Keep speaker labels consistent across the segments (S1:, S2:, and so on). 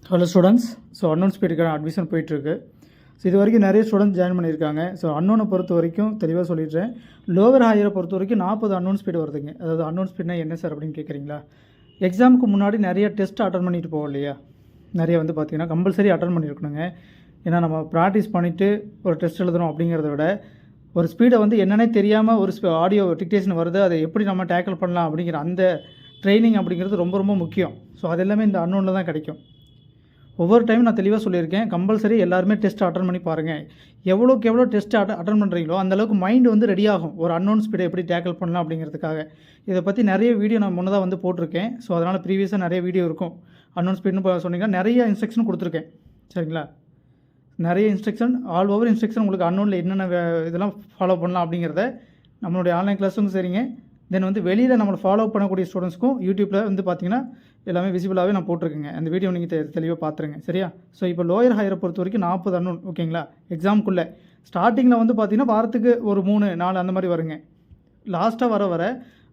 S1: Hello students. So அன்னோன் ஸ்பீடுக்கான admission போயிட்டுருக்கு. ஸோ இது வரைக்கும் நிறைய ஸ்டூடெண்ட்ஸ் ஜாயின் பண்ணியிருக்காங்க. ஸோ அன்னோனை பொறுத்த வரைக்கும் தெளிவாக சொல்லிடுறேன். லோவர் ஹையரை பொறுத்த வரைக்கும் 40 அன்னோன் ஸ்பீடு வருதுங்க. அதாவது அன்னோன் ஸ்பீட்னா என்ன சார் அப்படின்னு கேட்குறீங்களா? எக்ஸாமுக்கு முன்னாடி நிறைய டெஸ்ட் அட்டன் பண்ணிட்டு போவோம் இல்லையா? நிறைய வந்து பார்த்திங்கன்னா கம்பல்சரி அட்டன் பண்ணியிருக்கணுங்க. ஏன்னா நம்ம ப்ராக்டிஸ் பண்ணிவிட்டு ஒரு டெஸ்ட் எழுதுகிறோம் அப்படிங்கிறத விட ஒரு ஸ்பீடை வந்து என்னன்னே தெரியாமல் ஒரு ஆடியோ டிக்டேஷன் வருது, அதை எப்படி நம்ம டேக்கிள் பண்ணலாம் அப்படிங்கிற அந்த ட்ரைனிங் அப்படிங்கிறது ரொம்ப ரொம்ப முக்கியம். ஸோ அது எல்லாமே இந்த அன்னோனில் தான் கிடைக்கும். ஒவ்வொரு டைம் நான் தெளிவாக சொல்லியிருக்கேன், கம்பல்சரி எல்லாருமே டெஸ்ட் அட்டன் பண்ணி பாருங்கள். எவ்வளோக்கு எவ்வளோ டெஸ்ட் அட்டன் பண்ணுறீங்களோ அந்தளவுக்கு மைண்டு வந்து ரெடி ஆகும் ஒரு அன்னோன் ஸ்பீடை எப்படி டேக்கிள் பண்ணலாம் அப்படிங்கிறதுக்காக. இதை பற்றி நிறைய வீடியோ நான் முன்னதாக வந்து போட்டிருக்கேன். ஸோ அதனால் ப்ரீவியஸாக நிறைய வீடியோ இருக்கும். அன்னோன் ஸ்பீடுன்னு சொன்னீங்கன்னா நிறைய இன்ஸ்ட்ரக்ஷன் கொடுத்துருக்கேன். சரிங்களா? நிறைய இன்ஸ்ட்ரக்ஷன், ஆல் ஓவர் இன்ஸ்ட்ரக்ஷன் உங்களுக்கு அன்னோனில் என்னென்ன இதெல்லாம் ஃபாலோ பண்ணலாம் அப்படிங்கிறத நம்மளுடைய ஆன்லைன் கிளாஸுக்கும் சரிங்க, தென் வந்து வெளியில் நம்மளை ஃபாலோ பண்ணக்கூடிய ஸ்டூடெண்ட்ஸ்க்கும் யூடியூப்பில் வந்து பார்த்திங்கன்னா எல்லாமே விசிபிளாகவே நான் போட்டிருக்கேங்க. அந்த வீடியோ நீங்கள் தெளிவாக பார்த்துருங்க. சரியா? ஸோ இப்போ லோயர் ஹையரை பொறுத்த வரைக்கும் 40 அன்னோன். ஓகேங்களா? எக்ஸாமுக்குள்ளே ஸ்டார்டிங்கில் வந்து பார்த்திங்கன்னா வாரத்துக்கு ஒரு 3-4 அந்த மாதிரி வருங்க. லாஸ்ட்டாக வர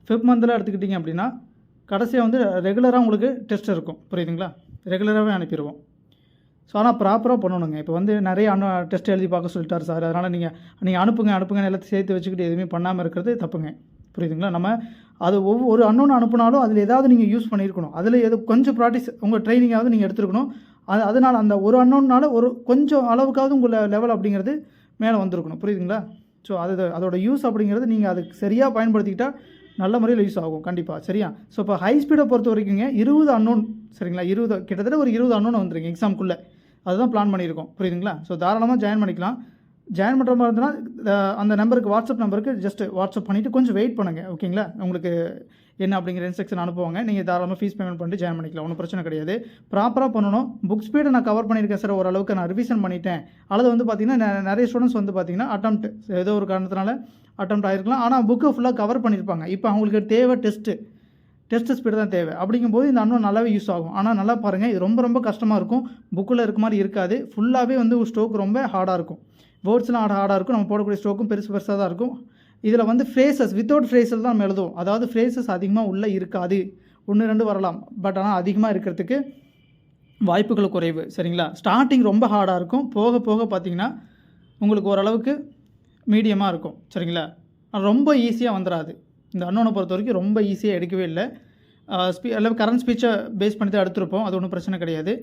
S1: 5th மந்தில் எடுத்துக்கிட்டிங்க அப்படின்னா கடைசியாக வந்து ரெகுலராக உங்களுக்கு டெஸ்ட் இருக்கும். புரியுதுங்களா? ரெகுலராகவே அனுப்பிடுவோம். ஸோ ஆனால் ப்ராப்பராக பண்ணணுங்க. இப்போ வந்து நிறைய டெஸ்ட் எழுதி பார்க்க சொல்லிட்டார் சார், அதனால் நீங்கள் அனுப்புங்க எல்லாத்தையும் சேர்த்து வச்சுக்கிட்டு எதுவுமே பண்ணாமல் இருக்கிறது தப்புங்க. புரியுதுங்களா? நம்ம அது ஒவ்வொரு அன்னோன் அனுப்புனாலும் அதில் ஏதாவது நீங்கள் யூஸ் பண்ணியிருக்கணும். அதில் கொஞ்சம் ப்ராக்டிஸ் உங்கள் ட்ரைனிங்காவது நீங்கள் எடுத்துருக்கணும். அதனால் அந்த ஒரு அன்னோன்னால ஒரு கொஞ்சம் அளவுக்காவது உங்கள் லெவல் அப்படிங்கிறது மேலே வந்திருக்கணும். புரியுதுங்களா? ஸோ அதோட யூஸ் அப்படிங்கிறது நீங்கள் அதுக்கு சரியாக பயன்படுத்திக்கிட்டால் நல்ல முறையில் யூஸ் ஆகும் கண்டிப்பாக. சரியா? ஸோ இப்போ ஹை ஸ்பீடை பொறுத்த வரைக்குங்க 20 அன்னோன். சரிங்களா? 20 கிட்டத்தட்ட ஒரு 20 அன்னோன் வந்துருங்க எக்ஸாமுக்குள்ளே. அதுதான் பிளான் பண்ணியிருக்கோம். புரியுதுங்களா? ஸோ தாராளமாக ஜாயின் பண்ணிக்கலாம். ஜாயின் பண்ணுற மாதிரி இருந்ததுன்னா அந்த நம்பருக்கு, வாட்ஸ்அப் நம்பருக்கு ஜஸ்ட் வாட்ஸ்அப் பண்ணிவிட்டு கொஞ்சம் வெயிட் பண்ணுங்கள். ஓகேங்களா? உங்களுக்கு என்ன அப்படிங்கிற இன்ஸ்ட்ரக்ஷன் அனுப்புவாங்க. நீங்கள் தாராளமாக ஃபீஸ் பேமெண்ட் பண்ணிட்டு ஜாயின் பண்ணிக்கலாம். ஒன்றும் பிரச்சனை கிடையாது. ப்ராப்பராக பண்ணணும். புக் ஸ்பீடை நான் கவர் பண்ணியிருக்கேன் சார், ஓரளவுக்கு நான் ரிவிஷன் பண்ணிட்டேன். அல்லது வந்து பார்த்திங்கன்னா நிறைய ஸ்டூடெண்ட்ஸ் வந்து பார்த்திங்கன்னா அட்டெம்ப்ட் ஏதோ ஒரு காரணத்தினால அட்டெம்ப்ட் ஆகிருக்கலாம், ஆனால் புக்கை ஃபுல்லாக கவர் பண்ணியிருப்பாங்க. இப்போ அவங்களுக்கு தேவை டெஸ்ட்டு ஸ்பீடு தான் தேவை. அப்படிங்கும்போது இந்த அன்னோன் நல்லாவே யூஸ் ஆகும். ஆனால் நல்லா பாருங்கள், இது ரொம்ப ரொம்ப கஷ்டமாக இருக்கும். புக்கில் இருக்க மாதிரி இருக்காது. ஃபுல்லாகவே வந்து ஸ்ட்ரோக் ரொம்ப ஹார்டாக இருக்கும். வேர்ட்ஸ்லாம் ஹார்டாக இருக்கும். நம்ம போடக்கூடிய ஸ்ட்ரோக்கும் பெருசாக தான் இருக்கும். இதில் வந்து ஃப்ரேசஸ் வித்தவுட் ஃப்ரேசஸ் தான் நம்ம எழுதுவோம். அதாவது ஃப்ரேசஸ் அதிகமாக உள்ளே இருக்காது. 1-2 வரலாம், பட் ஆனால் அதிகமாக இருக்கிறதுக்கு வாய்ப்புகள் குறைவு. சரிங்களா? ஸ்டார்டிங் ரொம்ப ஹார்டாக இருக்கும். போக போக பார்த்திங்கன்னா உங்களுக்கு ஓரளவுக்கு மீடியமாக இருக்கும். சரிங்களா? ரொம்ப ஈஸியாக வந்துடாது. இந்த அன்னோனை பொறுத்த வரைக்கும் ரொம்ப ஈஸியாக எடுக்கவே இல்லை. எல்லாம் கரண்ட் ஸ்பீச்சை பேஸ் பண்ணி தான் எடுத்துருப்போம். அது ஒன்றும் பிரச்சனை கிடையாது.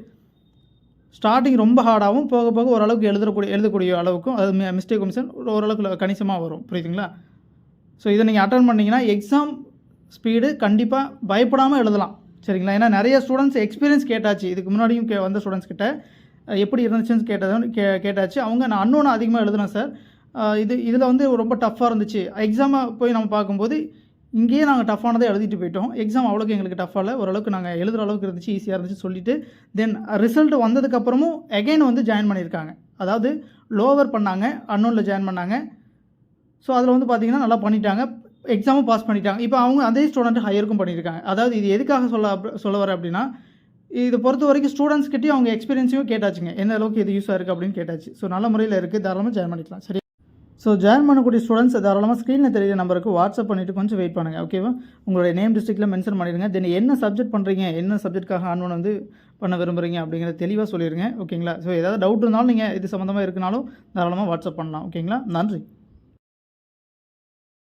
S1: ஸ்டார்டிங் ரொம்ப ஹார்டாகவும் போக போக ஓரளவுக்கு எழுதக்கூடிய அளவுக்கும் அது மிஸ்டேக் மிஷன் ஓரளவுக்கு கணிசமாக வரும். புரியுதுங்களா? ஸோ இதை நீங்கள் அட்டன் பண்ணிங்கன்னா எக்ஸாம் ஸ்பீடு கண்டிப்பாக பயப்படாமல் எழுதலாம். சரிங்களா? ஏன்னா நிறைய ஸ்டூடெண்ட்ஸ் எக்ஸ்பீரியன்ஸ் கேட்டாச்சு. இதுக்கு முன்னாடியும் வந்த ஸ்டூடெண்ட்ஸ் கிட்ட எப்படி இருந்துச்சுன்னு கேட்டாச்சு. அவங்க நான் அன்னோனை அதிகமாக எழுதுனேன் சார், இதில் வந்து ரொம்ப டஃப்பாக இருந்துச்சு. எக்ஸாமை போய் நம்ம பார்க்கும்போது இங்கேயே நாங்கள் டஃப்பானதை எழுதிட்டு போயிட்டோம். எக்ஸாம் அவ்வளோக்கு எங்களுக்கு டஃப்பாக இல்லை, ஓரளவுக்கு நாங்கள் எழுதுகிற அளவுக்கு இருந்துச்சு, ஈஸியாக இருந்துச்சு சொல்லிவிட்டு தென் ரிசல்ட் வந்ததுக்கப்புறமும் எகைன் வந்து ஜாயின் பண்ணியிருக்காங்க. அதாவது லோவர் பண்ணாங்க, அன்னோனில் ஜாயின் பண்ணாங்க. ஸோ அதில் வந்து பார்த்திங்கன்னா நல்லா பண்ணிட்டாங்க, எக்ஸாமும் பாஸ் பண்ணிட்டாங்க. இப்போ அவங்க அதே ஸ்டூடெண்ட் ஹையருக்கும் பண்ணியிருக்காங்க. அதாவது இது எதுக்காக சொல்ல வர அப்படின்னா, இதை பொறுத்த வரைக்கும் ஸ்டூடெண்ட்ஸ்கிட்டையும் அவங்க எக்ஸ்பீரியன்ஸையும் கேட்டாச்சுங்க, எந்த அளவுக்கு இது யூஸாக இருக்குது அப்படின்னு கேட்டாச்சு. ஸோ நல்ல முறையில் இருக்குது, தாராளமாக ஜாயின் பண்ணிக்கலாம். சரி? ஸோ ஜாயின் பண்ணக்கூடிய ஸ்டூடெண்ட்ஸ் தாராளமாக ஸ்க்ரீனில் தெரியுற நம்பருக்கு வாட்ஸ்அப் பண்ணிவிட்டு கொஞ்சம் வெயிட் பண்ணுங்கள். ஓகேவா? உங்களுடைய நேம் டிஸ்ட்ரிக்டில் மென்ஷன் பண்ணிடுங்க. தென் என்ன சப்ஜெக்ட் பண்ணுறீங்க, என்ன சப்ஜெக்ட்டுக்காக அன்னோன் வந்து பண்ண விரும்புகிறீங்க அப்படிங்கிறத தெளிவாக சொல்லிடுங்க. ஓகேங்களா? ஸோ ஏதாவது டவுட் இருந்தாலும் நீங்கள் இது சம்மந்தமாக இருக்குனாலும் தாராளமாக வாட்ஸ்அப் பண்ணலாம். ஓகேங்களா? நன்றி.